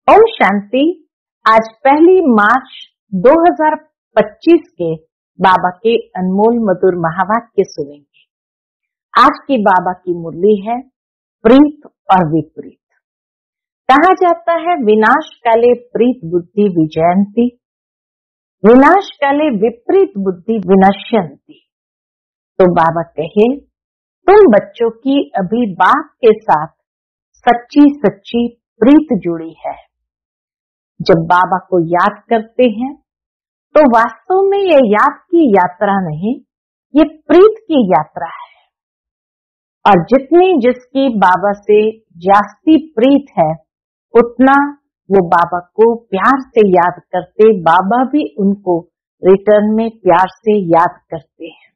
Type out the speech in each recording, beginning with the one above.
ओम शांति। आज 1 मार्च 2025 के बाबा के अनमोल मधुर महावाक्य सुनेंगे। आज की बाबा की मुरली है प्रीत और विपरीत। कहा जाता है विनाश काले प्रीत बुद्धि विजयंती, विनाश काले विपरीत बुद्धि विनश्यंती। तो बाबा कहे तुम बच्चों की अभी बाप के साथ सच्ची सच्ची प्रीत जुड़ी है। जब बाबा को याद करते हैं तो वास्तव में ये याद की यात्रा नहीं, ये प्रीत की यात्रा है। और जितनी जिसकी बाबा से जास्ती प्रीत है उतना वो बाबा को प्यार से याद करते, बाबा भी उनको रिटर्न में प्यार से याद करते हैं।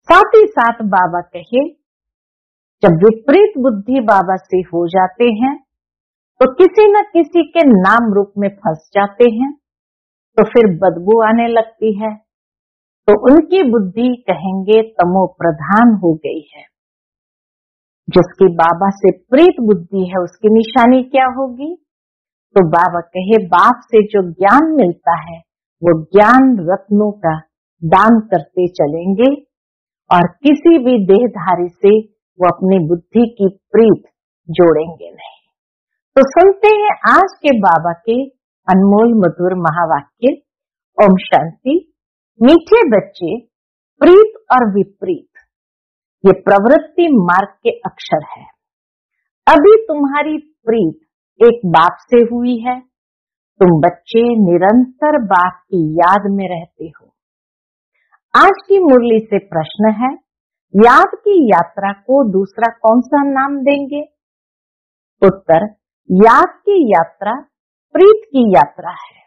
साथ ही साथ बाबा कहे जब विपरीत बुद्धि बाबा से हो जाते हैं तो किसी न किसी के नाम रूप में फंस जाते हैं, तो फिर बदबू आने लगती है, तो उनकी बुद्धि कहेंगे तमो प्रधान हो गई है। जिसकी बाबा से प्रीत बुद्धि है उसकी निशानी क्या होगी? तो बाबा कहे बाप से जो ज्ञान मिलता है वो ज्ञान रत्नों का दान करते चलेंगे और किसी भी देहधारी से वो अपनी बुद्धि की प्रीत जोड़ेंगे नहीं। तो सुनते हैं आज के बाबा के अनमोल मधुर महावाक्य। ओम शांति। मीठे बच्चे, प्रीत और विपरीत ये प्रवृत्ति मार्ग के अक्षर है। अभी तुम्हारी प्रीत एक बाप से हुई है, तुम बच्चे निरंतर बाप की याद में रहते हो। आज की मुरली से प्रश्न है, याद की यात्रा को दूसरा कौन सा नाम देंगे? उत्तर, याद की यात्रा प्रीत की यात्रा है।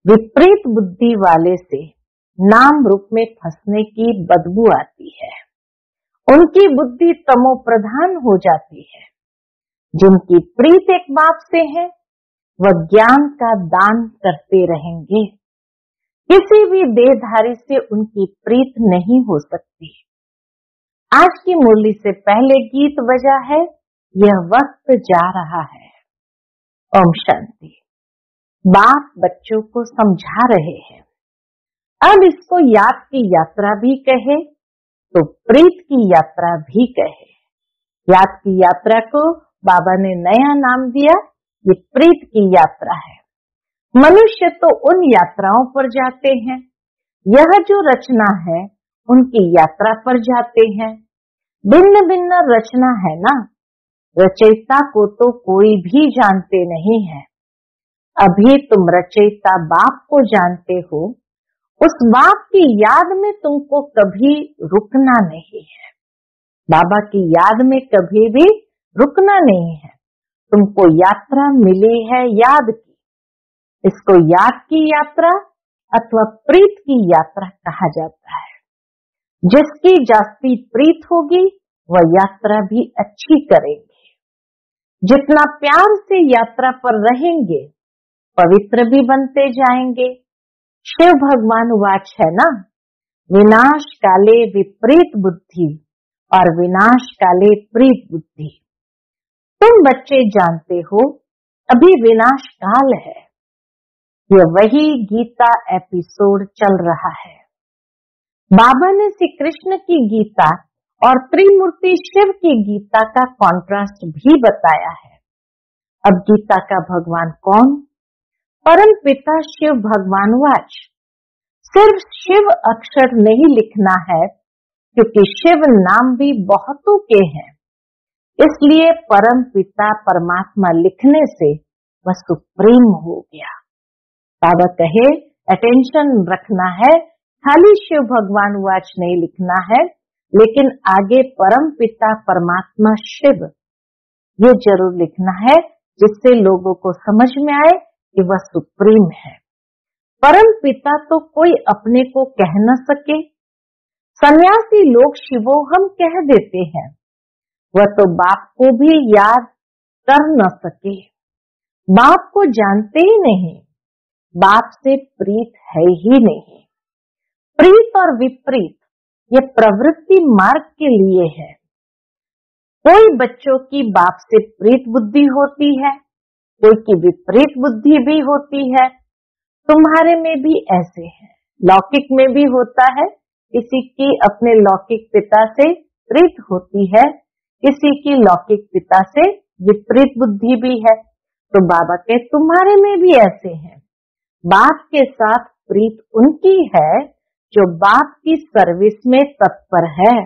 विपरीत बुद्धि वाले से नाम रूप में फंसने की बदबू आती है, उनकी बुद्धि तमो प्रधान हो जाती है। जिनकी प्रीत एक बाप से है वह ज्ञान का दान करते रहेंगे, किसी भी देहधारी से उनकी प्रीत नहीं हो सकती। आज की मुरली से पहले गीत बजा है, यह वक्त जा रहा है। ओम शांति। बाप बच्चों को समझा रहे हैं। अब इसको याद की यात्रा भी कहे तो प्रीत की यात्रा भी कहे। याद की यात्रा को बाबा ने नया नाम दिया, ये प्रीत की यात्रा है। मनुष्य तो उन यात्राओं पर जाते हैं, यह जो रचना है उनकी यात्रा पर जाते हैं। भिन्न भिन्न रचना है ना, रचयिता को तो कोई भी जानते नहीं है। अभी तुम रचयिता बाप को जानते हो, उस बाप की याद में तुमको कभी रुकना नहीं है। बाबा की याद में कभी भी रुकना नहीं है। तुमको यात्रा मिली है याद की। इसको याद की यात्रा अथवा प्रीत की यात्रा कहा जाता है। जिसकी जास्ती प्रीत होगी वह यात्रा भी अच्छी करेंगे। जितना प्यार से यात्रा पर रहेंगे पवित्र भी बनते जाएंगे। शिव भगवान वाच है ना, विनाश काले विपरीत बुद्धि और विनाश काले प्रीत बुद्धि। तुम बच्चे जानते हो अभी विनाश काल है। यह वही गीता एपिसोड चल रहा है। बाबा ने श्री कृष्ण की गीता और त्रिमूर्ति शिव की गीता का कॉन्ट्रास्ट भी बताया है। अब गीता का भगवान कौन? परम पिता शिव भगवान वाच। सिर्फ शिव अक्षर नहीं लिखना है, क्योंकि शिव नाम भी बहुतों के हैं, इसलिए परम पिता परमात्मा लिखने से वह सुप्रीम हो गया। बाबा कहे अटेंशन रखना है, खाली शिव भगवान वाच नहीं लिखना है, लेकिन आगे परम पिता परमात्मा शिव ये जरूर लिखना है, जिससे लोगों को समझ में आए कि वह सुप्रीम है। परम पिता तो कोई अपने को कह न सके। सन्यासी लोग शिवोहम कह देते हैं, वह तो बाप को भी याद कर न सके। बाप को जानते ही नहीं, बाप से प्रीत है ही नहीं। प्रीत और विपरीत ये प्रवृत्ति मार्ग के लिए है। कोई बच्चों की बाप से प्रीत बुद्धि होती है कोई की विपरीत बुद्धि भी होती है। तुम्हारे में भी ऐसे है, लौकिक में भी होता है, किसी की अपने लौकिक पिता से प्रीत होती है, किसी की लौकिक पिता से विपरीत बुद्धि भी है। तो बाबा के तुम्हारे में भी ऐसे हैं। बाप के साथ प्रीत उनकी है जो बाप की सर्विस में तत्पर है।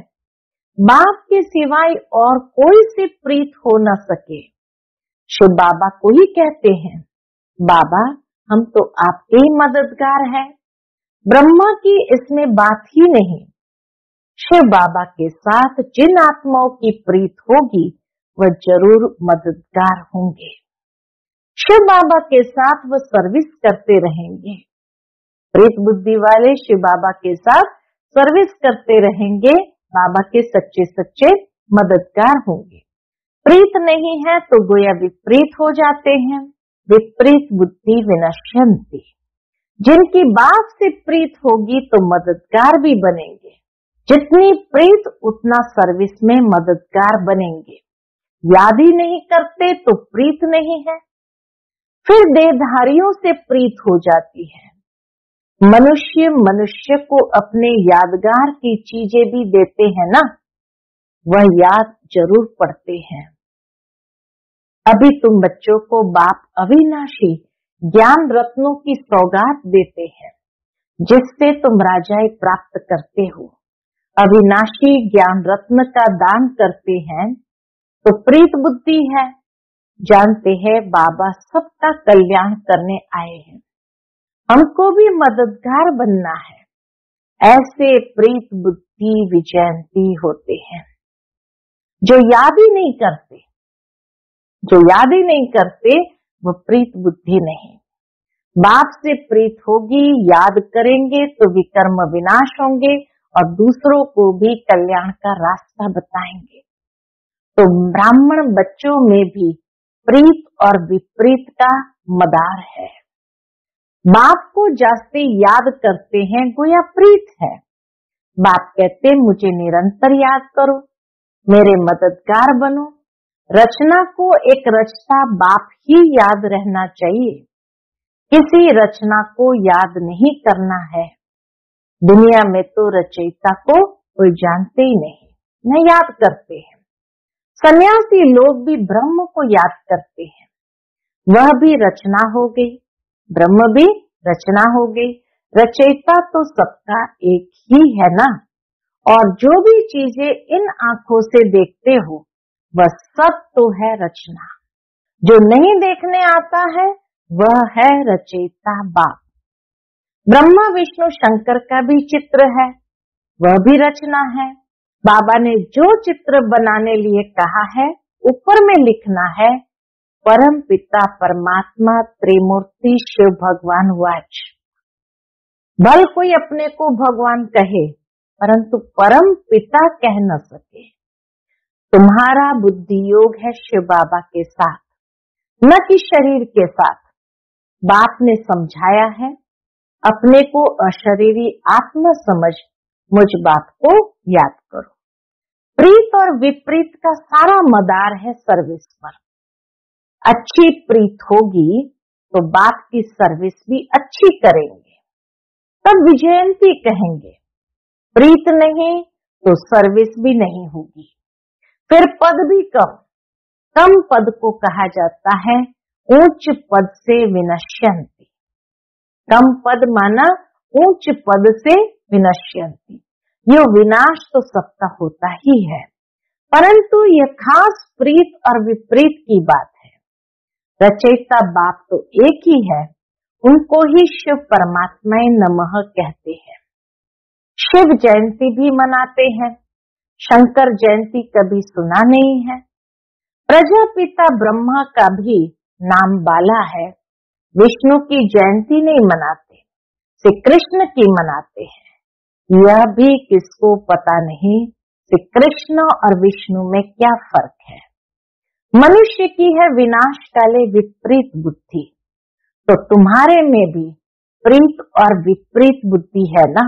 बाप के सिवाय और कोई से प्रीत हो न सके। शिव बाबा को ही कहते हैं, बाबा हम तो आपके ही मददगार हैं। ब्रह्मा की इसमें बात ही नहीं। शिव बाबा के साथ जिन आत्माओं की प्रीत होगी वह जरूर मददगार होंगे। शिव बाबा के साथ वह सर्विस करते रहेंगे। प्रीत बुद्धि वाले शिव बाबा के साथ सर्विस करते रहेंगे, बाबा के सच्चे सच्चे मददगार होंगे। प्रीत नहीं है तो गोया विपरीत हो जाते हैं। विपरीत बुद्धि विनश्यन्ति। जिनकी बाप से प्रीत होगी तो मददगार भी बनेंगे। जितनी प्रीत उतना सर्विस में मददगार बनेंगे। याद ही नहीं करते तो प्रीत नहीं है। फिर देहधारियों से प्रीत हो जाती है। मनुष्य मनुष्य को अपने यादगार की चीजें भी देते हैं ना, वह याद जरूर पड़ते हैं। अभी तुम बच्चों को बाप अविनाशी ज्ञान रत्नों की सौगात देते हैं, जिससे तुम राजाई प्राप्त करते हो। अविनाशी ज्ञान रत्न का दान करते हैं तो प्रीत बुद्धि है। जानते हैं बाबा सबका कल्याण करने आए हैं, हमको भी मददगार बनना है। ऐसे प्रीत बुद्धि विजयंती होते हैं जो याद ही नहीं करते। जो याद ही नहीं करते वो प्रीत बुद्धि नहीं। बाप से प्रीत होगी, याद करेंगे तो विकर्म विनाश होंगे और दूसरों को भी कल्याण का रास्ता बताएंगे। तो ब्राह्मण बच्चों में भी प्रीत और विपरीत का मदार है। बाप को जास्ती याद करते हैं गोया प्रीत है। बाप कहते मुझे निरंतर याद करो, मेरे मददगार बनो। रचना को एक रचता बाप ही याद रहना चाहिए, किसी रचना को याद नहीं करना है। दुनिया में तो रचयिता को कोई जानते ही नहीं, न याद करते हैं। सन्यासी लोग भी ब्रह्म को याद करते हैं, वह भी रचना हो गई, ब्रह्म भी रचना हो गई। रचयिता तो सबका एक ही है ना। और जो भी चीजें इन आंखों से देखते हो वह सब तो है रचना। जो नहीं देखने आता है वह है रचयिता बाप। ब्रह्मा विष्णु शंकर का भी चित्र है, वह भी रचना है। बाबा ने जो चित्र बनाने लिए कहा है ऊपर में लिखना है, परम पिता परमात्मा त्रिमूर्ति शिव भगवान वाच। भल कोई अपने को भगवान कहे परंतु परम पिता कह न सके। तुम्हारा बुद्धि योग है शिव बाबा के साथ, न कि शरीर के साथ। बाप ने समझाया है, अपने को अशरीरी आत्मा समझ मुझ बाप को याद करो। प्रीत और विपरीत का सारा मदार है सर्विस पर। अच्छी प्रीत होगी तो बाप की सर्विस भी अच्छी करेंगे, तब विजयंती कहेंगे। प्रीत नहीं तो सर्विस भी नहीं होगी। फिर पद भी कम। कम पद को कहा जाता है उच्च पद से विनश्यन्ति। कम पद माना उच्च पद से विनश्यन्ति। ये विनाश तो सबका होता ही है, परंतु यह खास प्रीत और विपरीत की बात है। रचयिता बाप तो एक ही है, उनको ही शिव परमात्मा नमः कहते हैं। शिव जयंती भी मनाते हैं, शंकर जयंती कभी सुना नहीं है। प्रजापिता ब्रह्मा का भी नाम बाला है। विष्णु की जयंती नहीं मनाते, श्री कृष्ण की मनाते हैं। यह भी किसको पता नहीं श्री कृष्ण और विष्णु में क्या फर्क है। मनुष्य की है विनाश काले विपरीत बुद्धि, तो तुम्हारे में भी प्रीत और विपरीत बुद्धि है ना।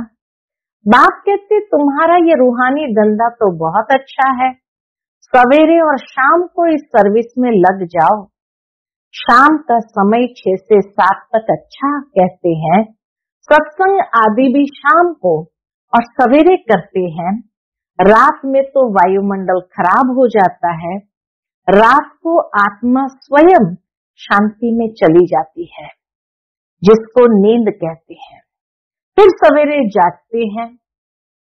बाप कहते तुम्हारा ये रूहानी धंधा तो बहुत अच्छा है, सवेरे और शाम को इस सर्विस में लग जाओ। शाम का समय 6 से 7 तक अच्छा कहते हैं। सत्संग आदि भी शाम को और सवेरे करते हैं। रात में तो वायुमंडल खराब हो जाता है। रात को आत्मा स्वयं शांति में चली जाती है, जिसको नींद कहते हैं। फिर सवेरे जागते हैं।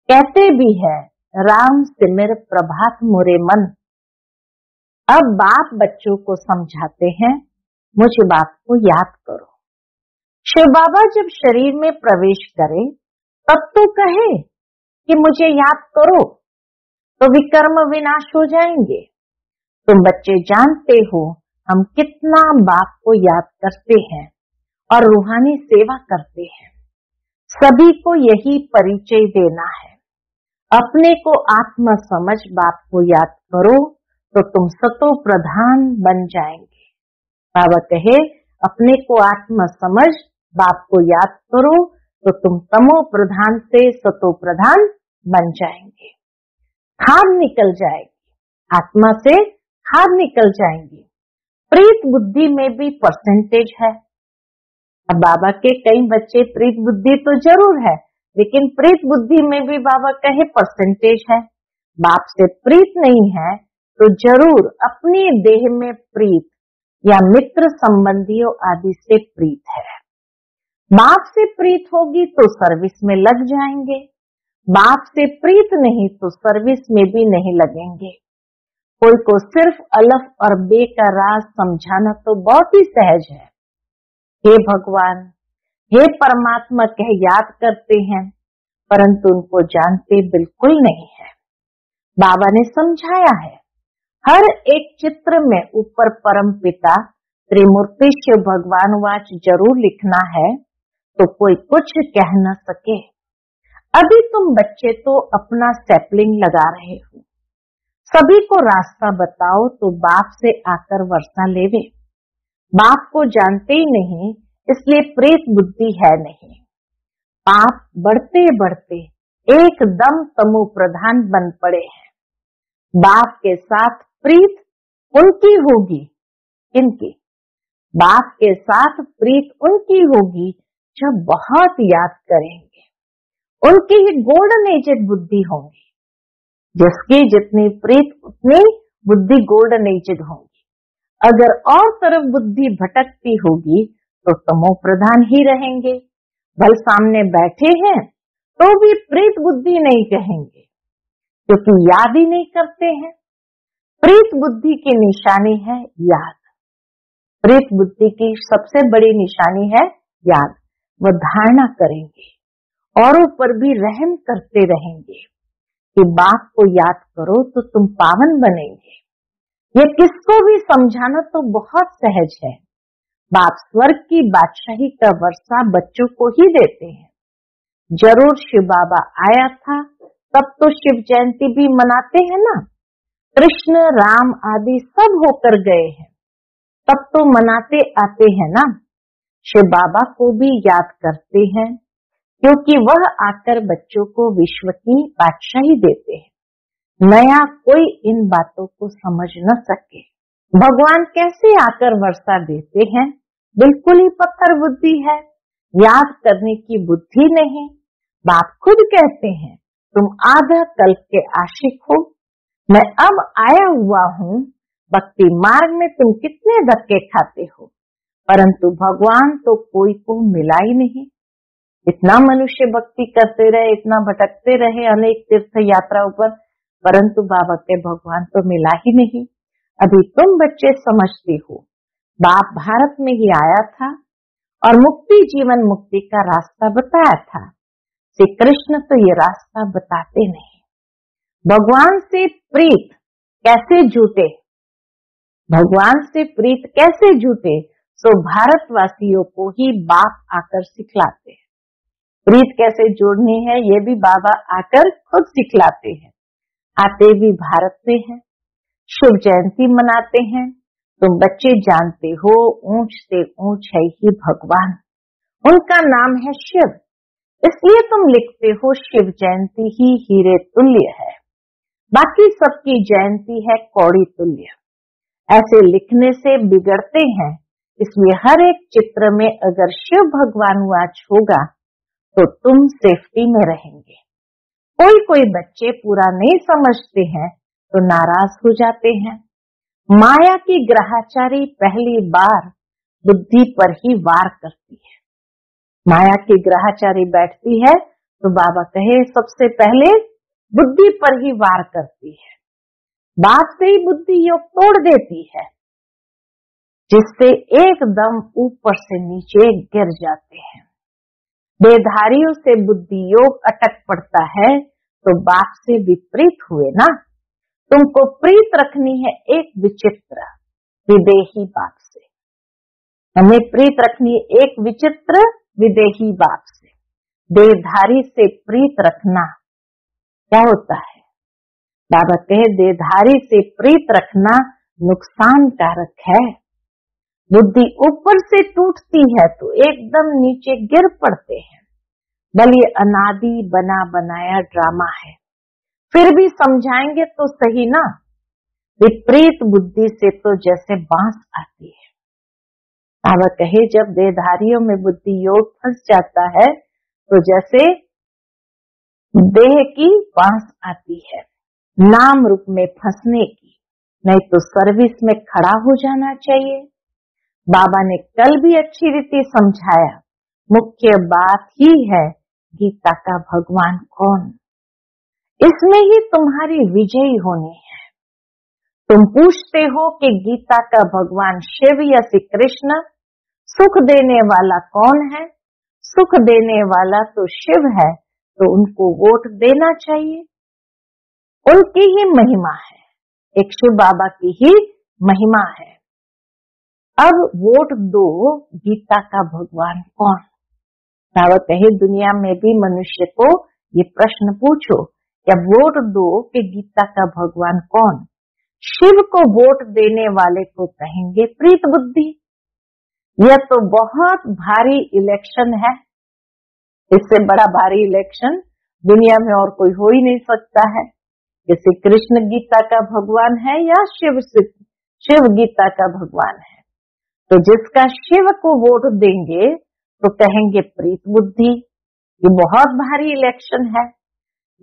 कहते भी है, राम सिमर प्रभात मोरे मन। अब बाप बच्चों को समझाते हैं, मुझे बात को याद करो। शिव बाबा जब शरीर में प्रवेश करे तब तो कहे कि मुझे याद करो, तो विकर्म विनाश हो जाएंगे। तुम बच्चे जानते हो हम कितना बाप को याद करते हैं और रूहानी सेवा करते हैं। सभी को यही परिचय देना है। अपने को आत्मा समझ बाप को याद करो तो तुम सतो प्रधान बन जाएंगे। बाबा कहे, अपने को आत्मा समझ बाप को याद करो तो तुम तमो प्रधान से सतो प्रधान बन जाएंगे। खाद निकल जाएगी, आत्मा से खाद निकल जाएंगी। प्रीत बुद्धि में भी परसेंटेज है। अब बाबा के कई बच्चे प्रीत बुद्धि तो जरूर है, लेकिन प्रीत बुद्धि में भी बाबा कहे परसेंटेज है। बाप से प्रीत नहीं है तो जरूर अपनी देह में प्रीत या मित्र संबंधियों आदि से प्रीत है। बाप से प्रीत होगी तो सर्विस में लग जाएंगे। बाप से प्रीत नहीं तो सर्विस में भी नहीं लगेंगे। कोई को सिर्फ अलफ और बे का राज समझाना तो बहुत ही सहज है। हे भगवान, हे परमात्मा कह याद करते हैं, परंतु उनको जानते बिल्कुल नहीं है। बाबा ने समझाया है, हर एक चित्र में ऊपर परम पिता त्रिमूर्ति शिव भगवान वाच जरूर लिखना है, तो कोई कुछ कह न सके। अभी तुम बच्चे तो अपना सैपलिंग लगा रहे हो। सभी को रास्ता बताओ तो बाप से आकर वर्षा लेवे। बाप को जानते ही नहीं, इसलिए प्रेत बुद्धि है नहीं। पाप बढ़ते बढ़ते एकदम तमो प्रधान बन पड़े हैं। बाप के साथ प्रीत उनकी होगी, किनकी? बाप के साथ प्रीत उनकी होगी जो बहुत याद करेंगे। उनकी ही गोल्डन एजेड बुद्धि होगी। जिसकी जितनी प्रीत उतनी बुद्धि गोल्डन एजेड होगी। अगर और तरफ बुद्धि भटकती होगी तो तमो प्रधान ही रहेंगे। भल सामने बैठे हैं तो भी प्रीत बुद्धि नहीं कहेंगे, क्योंकि याद ही नहीं करते हैं। प्रीत बुद्धि की निशानी है याद। प्रीत बुद्धि की सबसे बड़ी निशानी है याद। वह धारणा करेंगे, औरों पर भी रहम करते रहेंगे कि बाप को याद करो तो तुम पावन बनेंगे। ये किसको भी समझाना तो बहुत सहज है। बाप स्वर्ग की बादशाही का वर्षा बच्चों को ही देते हैं। जरूर शिव बाबा आया था तब तो शिव जयंती भी मनाते हैं ना। कृष्ण राम आदि सब होकर गए हैं, तब तो मनाते आते हैं ना। शिव बाबा को भी याद करते हैं, क्योंकि वह आकर बच्चों को विश्व की बादशाही देते हैं। नया कोई इन बातों को समझ न सके। भगवान कैसे आकर वर्षा देते हैं? बिल्कुल ही पत्थर बुद्धि है, याद करने की बुद्धि नहीं। बाप खुद कहते हैं, तुम आधा कल्प के आशिक हो, मैं अब आया हुआ हूँ। भक्ति मार्ग में तुम कितने धक्के खाते हो, परंतु भगवान तो कोई को मिला ही नहीं। इतना मनुष्य भक्ति करते रहे, इतना भटकते रहे अनेक तीर्थ यात्राओं पर, परंतु बाबा के भगवान तो मिला ही नहीं। अभी तुम बच्चे समझते हो, बाप भारत में ही आया था और मुक्ति जीवन मुक्ति का रास्ता बताया था। श्री कृष्ण तो ये रास्ता बताते नहीं। भगवान से प्रीत कैसे जूटे, भगवान से प्रीत कैसे जूटे, सो भारतवासियों को ही बाप आकर सिखलाते हैं। प्रीत कैसे जोड़नी है ये भी बाबा आकर खुद सिखलाते हैं। आते भी भारत से हैं, शिव जयंती मनाते हैं। तुम बच्चे जानते हो, ऊंच से ऊंच है ही भगवान, उनका नाम है शिव। इसलिए तुम लिखते हो शिव जयंती ही हीरे तुल्य है, बाकी सबकी जयंती है कौड़ी तुल्य। ऐसे लिखने से बिगड़ते हैं, इसलिए हर एक चित्र में अगर शिव भगवान वाच होगा तो तुम सेफ्टी में रहेंगे। कोई कोई बच्चे पूरा नहीं समझते हैं तो नाराज हो जाते हैं। माया की ग्रहचारी पहली बार बुद्धि पर ही वार करती है। माया की ग्रहचारी बैठती है तो बाबा कहे सबसे पहले बुद्धि पर ही वार करती है। बात से ही बुद्धि योग तोड़ देती है, जिससे एकदम ऊपर से नीचे गिर जाते हैं। देहधारियों से बुद्धि योग अटक पड़ता है तो बाप से विपरीत हुए ना। तुमको प्रीत रखनी है एक विचित्र विदेही बाप से। हमें प्रीत रखनी है एक विचित्र विदेही बाप से। देहधारी से प्रीत रखना क्या होता है? बाबा कहे देहधारी से प्रीत रखना नुकसान कारक है। बुद्धि ऊपर से टूटती है तो एकदम नीचे गिर पड़ते हैं। बल ये अनादि बना बनाया ड्रामा है। फिर भी समझाएंगे तो सही ना। विपरीत बुद्धि से तो जैसे बांस आती है। बाबा कहे जब देहधारियों में बुद्धि योग फंस जाता है तो जैसे देह की बांस आती है, नाम रूप में फंसने की। नहीं तो सर्विस में खड़ा हो जाना चाहिए। बाबा ने कल भी अच्छी रीति समझाया, मुख्य बात ही है गीता का भगवान कौन। इसमें ही तुम्हारी विजयी होनी है। तुम पूछते हो कि गीता का भगवान शिव या श्री कृष्ण, सुख देने वाला कौन है? सुख देने वाला तो शिव है, तो उनको वोट देना चाहिए। उनकी ही महिमा है, एक शिव बाबा की ही महिमा है। अब वोट दो गीता का भगवान कौन। बाबा कहे दुनिया में भी मनुष्य को ये प्रश्न पूछो, क्या वोट दो कि गीता का भगवान कौन। शिव को वोट देने वाले को कहेंगे प्रीत बुद्धि। यह तो बहुत भारी इलेक्शन है। इससे बड़ा भारी इलेक्शन दुनिया में और कोई हो ही नहीं सकता है। जैसे कृष्ण गीता का भगवान है या शिव गीता का भगवान है। तो जिसका शिव को वोट देंगे तो कहेंगे प्रीत बुद्धि। ये बहुत भारी इलेक्शन है।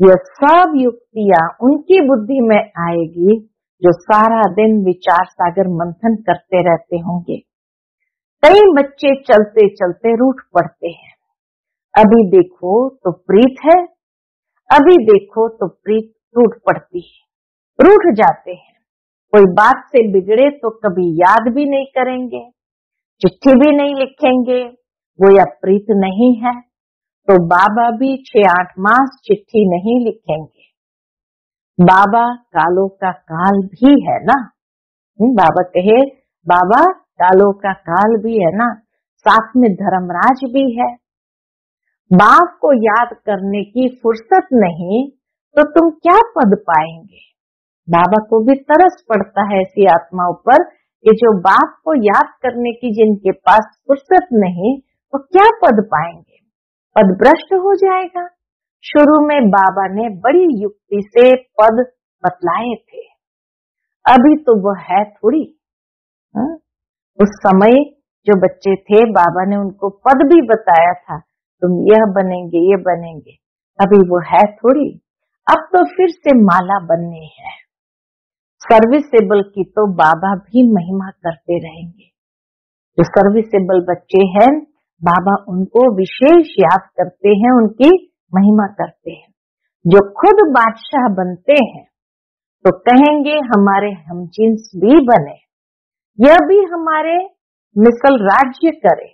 यह सब युक्तियां उनकी बुद्धि में आएगी जो सारा दिन विचार सागर मंथन करते रहते होंगे। कई बच्चे चलते चलते रूठ पड़ते हैं। अभी देखो तो प्रीत है, अभी देखो तो प्रीत टूट पड़ती है, रूठ जाते हैं। कोई बात से बिगड़े तो कभी याद भी नहीं करेंगे, चिट्ठी भी नहीं लिखेंगे, वो या प्रीत नहीं है। तो बाबा भी 6-8 मास चिट्ठी नहीं लिखेंगे। बाबा कालों का काल भी है ना। बाबा कहे बाबा कालों का काल भी है ना, साथ में धर्मराज भी है। बाप को याद करने की फुर्सत नहीं तो तुम क्या पद पाएंगे। बाबा को भी तरस पड़ता है ऐसी आत्माओं पर कि जो बाप को याद करने की जिनके पास फुर्सत नहीं वो क्या पद पाएंगे। पद भ्रष्ट हो जाएगा। शुरू में बाबा ने बड़ी युक्ति से पद बतलाए थे, अभी तो वो है थोड़ी। उस समय जो बच्चे थे बाबा ने उनको पद भी बताया था, तुम यह बनेंगे ये बनेंगे, अभी वो है थोड़ी। अब तो फिर से माला बननी है। सर्विसेबल की तो बाबा भी महिमा करते रहेंगे। जो सर्विसेबल बच्चे हैं बाबा उनको विशेष याद करते हैं, उनकी महिमा करते हैं। जो खुद बादशाह बनते हैं तो कहेंगे हमारे हमजिन्स भी बने, यह भी हमारे मिसल राज्य करे।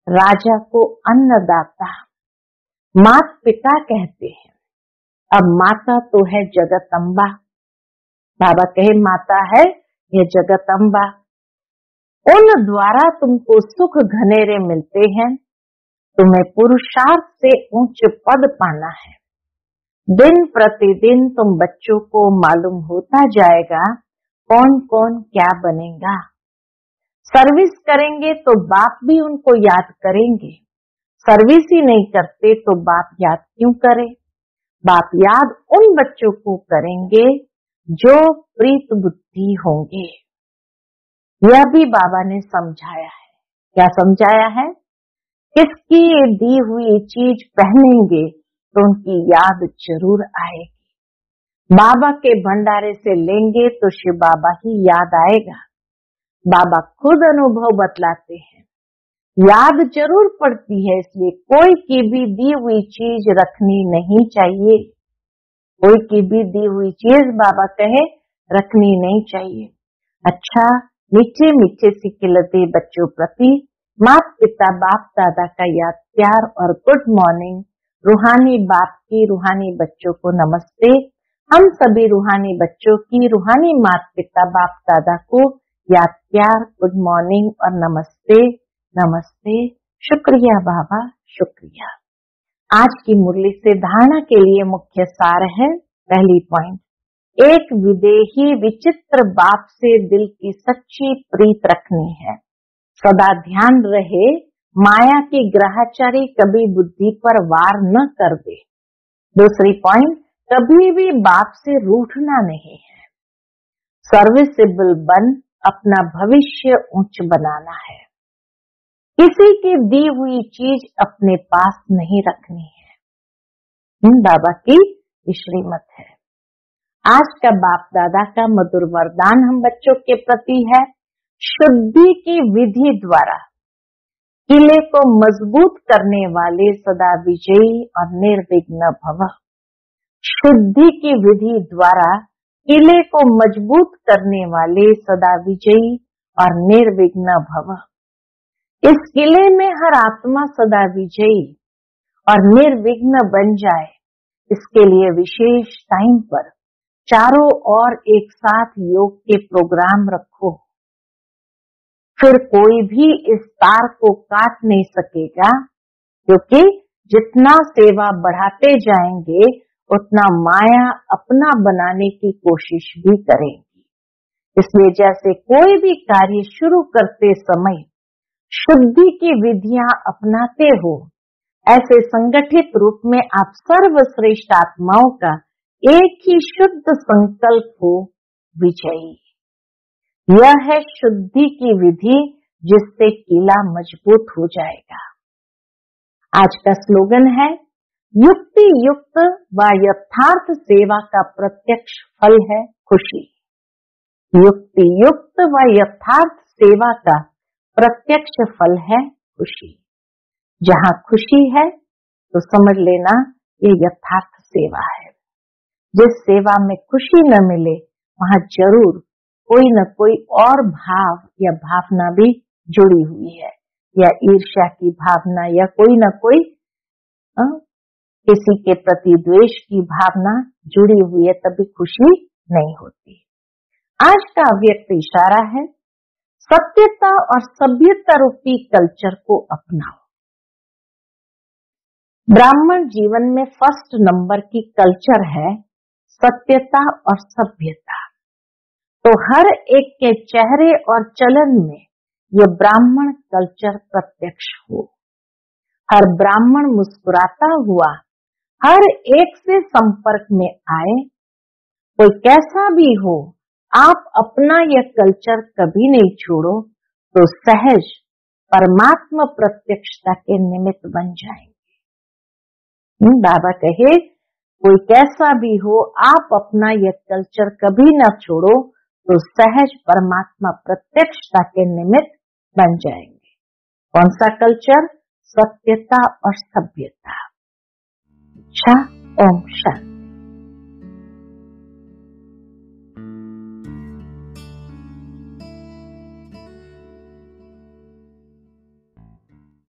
राजा को अन्नदाता मात पिता कहते हैं। अब माता तो है जगतअंबा। बाबा कहे माता है यह जगतअंबा। उन द्वारा तुमको सुख घनेरे मिलते हैं। तुम्हें पुरुषार्थ से उच्च पद पाना है। दिन प्रतिदिन तुम बच्चों को मालूम होता जाएगा कौन कौन क्या बनेगा। सर्विस करेंगे तो बाप भी उनको याद करेंगे। सर्विस ही नहीं करते तो बाप याद क्यों करे। बाप याद उन बच्चों को करेंगे जो प्रीत बुद्धि होंगे। यह भी बाबा ने समझाया है। क्या समझाया है? किसकी दी हुई चीज पहनेंगे तो उनकी याद जरूर आएगी। बाबा के भंडारे से लेंगे तो शिव बाबा ही याद आएगा। बाबा खुद अनुभव बतलाते हैं, याद जरूर पड़ती है, इसलिए कोई की भी दी हुई चीज रखनी नहीं चाहिए। कोई की भी दी हुई चीज बाबा कहे रखनी नहीं चाहिए। अच्छा, मीठे मीठे सिखिलते बच्चों प्रति माता पिता बाप दादा का याद प्यार और गुड मॉर्निंग। रूहानी बाप की रूहानी बच्चों को नमस्ते। हम सभी रूहानी बच्चों की रूहानी माता पिता बाप दादा को याद प्यार गुड मॉर्निंग और नमस्ते नमस्ते। शुक्रिया बाबा, शुक्रिया। आज की मुरली से धारणा के लिए मुख्य सार है। पहली पॉइंट, एक विदेही विचित्र बाप से दिल की सच्ची प्रीत रखनी है। सदा ध्यान रहे माया की ग्रहचारी कभी बुद्धि पर वार न कर दे। दूसरी पॉइंट, कभी भी बाप से रूठना नहीं है। सर्विसेबल बन अपना भविष्य ऊंच बनाना है। किसी की दी हुई चीज अपने पास नहीं रखनी है। बाबा की श्रीमत है। आज का बाप दादा का मधुर वरदान हम बच्चों के प्रति है। शुद्धि की विधि द्वारा किले को मजबूत करने वाले सदा विजयी और निर्विघ्न भव। शुद्धि की विधि द्वारा किले को मजबूत करने वाले सदा विजयी और निर्विघ्न भव। इस किले में हर आत्मा सदा विजयी और निर्विघ्न बन जाए, इसके लिए विशेष टाइम पर चारों ओर एक साथ योग के प्रोग्राम रखो। फिर कोई भी इस तार को काट नहीं सकेगा, क्योंकि जितना सेवा बढ़ाते जाएंगे उतना माया अपना बनाने की कोशिश भी करेगी। इसलिए जैसे कोई भी कार्य शुरू करते समय शुद्धि की विधियां अपनाते हो, ऐसे संगठित रूप में आप सर्वश्रेष्ठ आत्माओं का एक ही शुद्ध संकल्प हो, विजयी। यह है शुद्धि की विधि, जिससे किला मजबूत हो जाएगा। आज का स्लोगन है, युक्ति युक्त व यथार्थ सेवा का प्रत्यक्ष फल है खुशी। युक्ति युक्त व यथार्थ सेवा का प्रत्यक्ष फल है खुशी। जहाँ खुशी है तो समझ लेना ये यथार्थ सेवा है। जिस सेवा में खुशी न मिले वहाँ जरूर कोई न कोई और भाव या भावना भी जुड़ी हुई है, या ईर्ष्या की भावना, या कोई न कोई किसी के प्रति द्वेष की भावना जुड़ी हुई है, तभी खुशी नहीं होती। आज का अव्यक्त इशारा है, सत्यता और सभ्यता रूपी कल्चर को अपनाओ। ब्राह्मण जीवन में फर्स्ट नंबर की कल्चर है सत्यता और सभ्यता। तो हर एक के चेहरे और चलन में ये ब्राह्मण कल्चर प्रत्यक्ष हो। हर ब्राह्मण मुस्कुराता हुआ हर एक से संपर्क में आए। कोई कैसा भी हो, आप अपना यह कल्चर कभी नहीं छोड़ो, तो सहज परमात्मा प्रत्यक्षता के निमित्त बन जाएंगे। बाबा कहे, कोई कैसा भी हो, आप अपना यह कल्चर कभी न छोड़ो, तो सहज परमात्मा प्रत्यक्षता के निमित्त बन जाएंगे। कौन सा कल्चर? सत्यता और सभ्यता। अच्छा, ओम शांति।